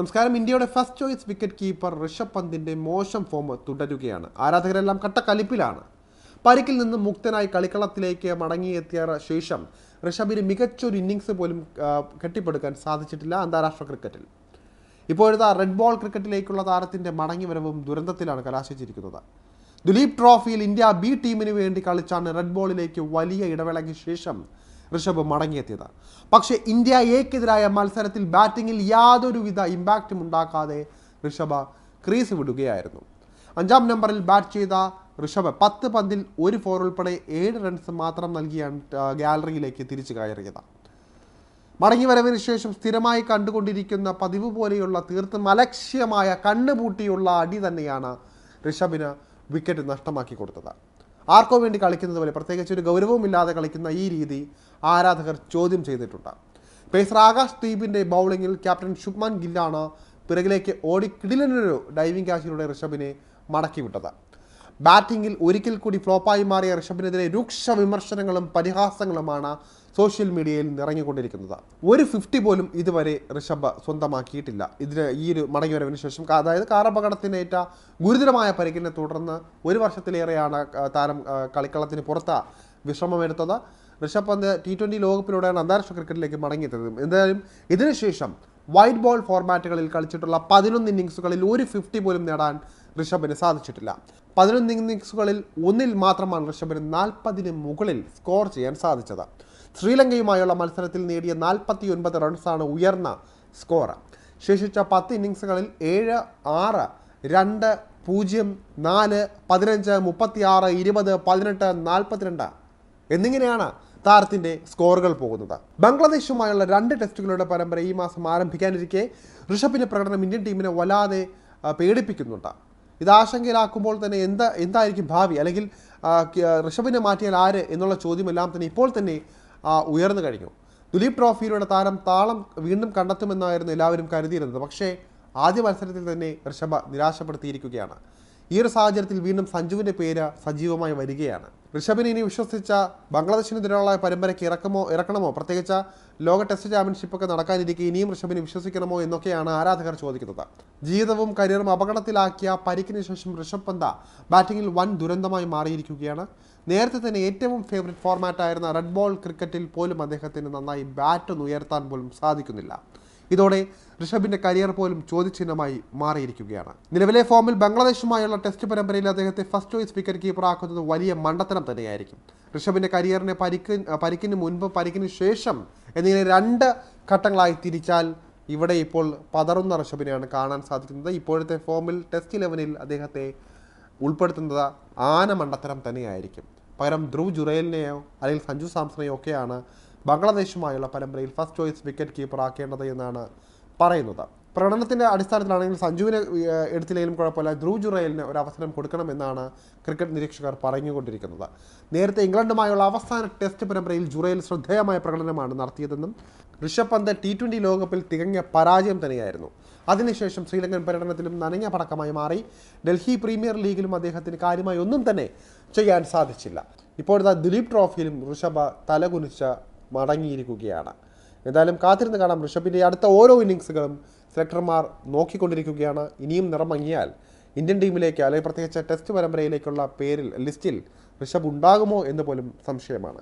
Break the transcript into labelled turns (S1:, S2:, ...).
S1: നമസ്കാരം. ഇന്ത്യയുടെ first choice wicket keeper Rishabh പന്തിൻ്റെ മോശം ഫോം തുടരുകയാണ്. ആരാധകരെല്ലാം കട്ടക്കലിപ്പിലാണ്. പരിക്കിൽ നിന്ന് മുക്തനായി കളിക്കളത്തിലേക്ക് മടങ്ങിയെത്തിയ ശേഷം ഋഷഭിന് മികച്ചൊരു ഇന്നിങ്സ് പോലും കെട്ടിപ്പടുക്കാൻ സാധിച്ചിട്ടില്ല അന്താരാഷ്ട്ര ക്രിക്കറ്റിൽ. ഇപ്പോഴത്തെ റെഡ് ബോൾ ക്രിക്കറ്റിലേക്കുള്ള താരത്തിൻ്റെ മടങ്ങിവരവും ദുരന്തത്തിലാണ് കലാശിച്ചിരിക്കുന്നത്. ദുലീപ് ട്രോഫിയിൽ ഇന്ത്യ ബി ടീമിന് വേണ്ടി കളിച്ചാണ് റെഡ് ബോളിലേക്ക് വലിയ ഇടവേളയ്ക്ക് ശേഷം ഋഷഭ് മടങ്ങിയെത്തിയത്. പക്ഷേ ഇന്ത്യ എക്കെതിരായ മത്സരത്തിൽ ബാറ്റിങ്ങിൽ യാതൊരുവിധ ഇമ്പാക്റ്റും ഉണ്ടാക്കാതെ ഋഷഭ് ക്രീസ് വിടുകയായിരുന്നു. 5-ാം നമ്പറിൽ ബാറ്റ് ചെയ്ത ഋഷഭ് 10 പന്തിൽ 1 4 ഉൾപ്പെടെ 7 റൺസ് മാത്രം നൽകിയാണ് ഗാലറിയിലേക്ക് തിരിച്ചു കയറിയത്. മടങ്ങിവരവിന് ശേഷം സ്ഥിരമായി കണ്ടുകൊണ്ടിരിക്കുന്ന പതിവ് പോലെയുള്ള തീർത്തും അലക്ഷ്യമായ കണ്ണുപൂട്ടിയുള്ള അടി തന്നെയാണ് ഋഷഭിന് വിക്കറ്റ് നഷ്ടമാക്കി കൊടുത്തത്. ആർക്കോ വേണ്ടി കളിക്കുന്നത് പോലെ പ്രത്യേകിച്ച് ഒരു ഗൗരവമില്ലാതെ കളിക്കുന്ന ഈ രീതി ആരാധകർ ചോദ്യം ചെയ്തിട്ടുണ്ട്. പേസർ ആകാശ് ദീപിൻ്റെ ബൗളിങ്ങിൽ ക്യാപ്റ്റൻ ശുഭ്മാൻ ഗില്ലാണ് പിറകിലേക്ക് ഓടി കിടിലനൊരു ഡൈവിംഗ് ക്യാച്ചിലൂടെ ഋഷഭിനെ മടക്കിവിട്ടത്. ബാറ്റിങ്ങിൽ ഒരിക്കൽ കൂടി ഫ്ലോപ്പായി മാറിയ ഋഷഭിനെതിരെ രൂക്ഷ വിമർശനങ്ങളും പരിഹാസങ്ങളുമാണ് സോഷ്യൽ മീഡിയയിൽ നിറഞ്ഞുകൊണ്ടിരിക്കുന്നത്. ഒരു 50 പോലും ഇതുവരെ ഋഷഭ് സ്വന്തമാക്കിയിട്ടില്ല. ഈ ഒരു മടങ്ങിവരവിന് ശേഷം, അതായത് കാർ അപകടത്തിനേറ്റ ഗുരുതരമായ പരിക്കിനെ തുടർന്ന് 1 വർഷത്തിലേറെയാണ് താരം കളിക്കളത്തിന് പുറത്ത് വിശ്രമമെടുത്തത്. ഋഷഭ് പന്ത് T20 ലോകകപ്പിലൂടെയാണ് അന്താരാഷ്ട്ര ക്രിക്കറ്റിലേക്ക് മടങ്ങിയെത്തിയത്. എന്തായാലും ഇതിനുശേഷം വൈറ്റ് ബോൾ ഫോർമാറ്റുകളിൽ കളിച്ചിട്ടുള്ള 11 ഇന്നിങ്സുകളിൽ ഒരു 50 പോലും നേടാൻ ഋഷഭിന് സാധിച്ചിട്ടില്ല. 11 ഇന്നിങ്സുകളിൽ 1-ൽ മാത്രമാണ് ഋഷഭിന് 40-ന് മുകളിൽ സ്കോർ ചെയ്യാൻ സാധിച്ചത്. ശ്രീലങ്കയുമായുള്ള മത്സരത്തിൽ നേടിയ 49 റൺസാണ് ഉയർന്ന സ്കോർ. ശേഷിച്ച 10 ഇന്നിങ്സുകളിൽ 7, 6, 2, 0, 4, 15, 36, 20, 18, 42 എന്നിങ്ങനെയാണ് താരത്തിൻ്റെ സ്കോറുകൾ പോകുന്നത്. ബംഗ്ലാദേശുമായുള്ള 2 ടെസ്റ്റുകളുടെ പരമ്പര ഈ മാസം ആരംഭിക്കാനിരിക്കെ ഋഷഭിൻ്റെ പ്രകടനം ഇന്ത്യൻ ടീമിനെ വല്ലാതെ പേടിപ്പിക്കുന്നുണ്ട്. ഇത് ആശങ്കയിലാക്കുമ്പോൾ തന്നെ എന്തായിരിക്കും ഭാവി, അല്ലെങ്കിൽ ഋഷഭിനെ മാറ്റിയാൽ ആര് എന്നുള്ള ചോദ്യമെല്ലാം തന്നെ ഇപ്പോൾ തന്നെ ഉയർന്നു കഴിഞ്ഞു. ദുലീപ് ട്രോഫിയിലൂടെ താളം വീണ്ടും കണ്ടെത്തുമെന്നായിരുന്നു എല്ലാവരും കരുതിയിരുന്നത്. പക്ഷേ ആദ്യ മത്സരത്തിൽ തന്നെ ഋഷഭ് നിരാശപ്പെടുത്തിയിരിക്കുകയാണ്. ഈ ഒരു സാഹചര്യത്തിൽ വീണ്ടും സഞ്ജുവിൻ്റെ പേര് സജീവമായി വരികയാണ്. ഋഷഭിനെ ഇനി വിശ്വസിച്ച ബംഗ്ലാദേശിനെതിരെയുള്ള പരമ്പരയ്ക്ക് ഇറക്കണമോ, പ്രത്യേകിച്ച് ലോക ടെസ്റ്റ് ചാമ്പ്യൻഷിപ്പൊക്കെ നടക്കാനിരിക്കെ ഇനിയും ഋഷഭിനെ വിശ്വസിക്കണമോ എന്നൊക്കെയാണ് ആരാധകർ ചോദിക്കുന്നത്. ജീവിതവും കരിയറും അപകടത്തിലാക്കിയ പരിക്കിന് ശേഷം ഋഷഭ് പന്ത് ബാറ്റിങ്ങിൽ വൻ ദുരന്തമായി മാറിയിരിക്കുകയാണ്. നേരത്തെ തന്നെ ഏറ്റവും ഫേവറേറ്റ് ഫോർമാറ്റായിരുന്ന റെഡ് ബോൾ ക്രിക്കറ്റിൽ പോലും അദ്ദേഹത്തിന് നന്നായി ബാറ്റൊന്ന് ഉയർത്താൻ പോലും സാധിക്കുന്നില്ല. ഇതോടെ ഋഷഭിൻ്റെ കരിയർ പോലും ചോദ്യചിഹ്നമായി മാറിയിരിക്കുകയാണ്. നിലവിലെ ഫോമിൽ ബംഗ്ലാദേശുമായുള്ള ടെസ്റ്റ് പരമ്പരയിൽ അദ്ദേഹത്തെ ഫസ്റ്റ് ചോയ്സ് വിക്കറ്റ് കീപ്പറാക്കുന്നത് വലിയ മണ്ടത്തരം തന്നെയായിരിക്കും. ഋഷഭിൻ്റെ കരിയറിനെ പരിക്കിന് മുൻപ്, പരിക്കിന് ശേഷം എന്നിങ്ങനെ 2 ഘട്ടങ്ങളായി തിരിച്ചാൽ ഇവിടെ ഇപ്പോൾ പതറുന്ന ഋഷഭിനെയാണ് കാണാൻ സാധിക്കുന്നത്. ഇപ്പോഴത്തെ ഫോമിൽ ടെസ്റ്റ് 11-ൽ അദ്ദേഹത്തെ ഉൾപ്പെടുത്തുന്നത് ആന മണ്ടത്തരം തന്നെയായിരിക്കും. പകരം ധ്രുവ് ജുറേലിനെയോ അല്ലെങ്കിൽ സഞ്ജു സാംസണെയോ ഒക്കെയാണ് ബംഗ്ലാദേശുമായുള്ള പരമ്പരയിൽ ഫസ്റ്റ് ചോയ്സ് വിക്കറ്റ് കീപ്പർ ആക്കേണ്ടത് എന്നാണ് പറയുന്നത്. പ്രകടനത്തിൻ്റെ അടിസ്ഥാനത്തിലാണെങ്കിൽ സഞ്ജുവിനെ എടുത്തില്ലെങ്കിലും കുഴപ്പമില്ല, ധ്രുവ് ജുറേലിന് ഒരു അവസരം കൊടുക്കണമെന്നാണ് ക്രിക്കറ്റ് നിരീക്ഷകർ പറഞ്ഞുകൊണ്ടിരിക്കുന്നത്. നേരത്തെ ഇംഗ്ലണ്ടുമായുള്ള അവസാന ടെസ്റ്റ് പരമ്പരയിൽ ജുറേൽ ശ്രദ്ധേയമായ പ്രകടനമാണ് നടത്തിയതെന്നും ഋഷഭ് പന്ത് T20 ലോകകപ്പിൽ തികഞ്ഞ പരാജയം തന്നെയായിരുന്നു. അതിനുശേഷം ശ്രീലങ്കൻ പര്യടനത്തിലും നനഞ്ഞ പടക്കമായി മാറി. ഡൽഹി പ്രീമിയർ ലീഗിലും അദ്ദേഹത്തിന് കാര്യമായി ഒന്നും തന്നെ ചെയ്യാൻ സാധിച്ചില്ല. ഇപ്പോഴത്തെ ദുലീപ് ട്രോഫിയിലും ഋഷഭ് തലകുനിച്ച് മടങ്ങിയിരിക്കുകയാണ്. എന്തായാലും കാത്തിരുന്ന് കാണാം. ഋഷഭിൻ്റെ അടുത്ത ഓരോ ഇന്നിങ്സുകളും സെലക്ടർമാർ നോക്കിക്കൊണ്ടിരിക്കുകയാണ്. ഇനിയും നിറമങ്ങിയാൽ ഇന്ത്യൻ ടീമിലേക്ക്, അല്ലെങ്കിൽ പ്രത്യേകിച്ച് ടെസ്റ്റ് പരമ്പരയിലേക്കുള്ള ലിസ്റ്റിൽ ഋഷഭ് ഉണ്ടാകുമോ എന്ന് പോലും സംശയമാണ്.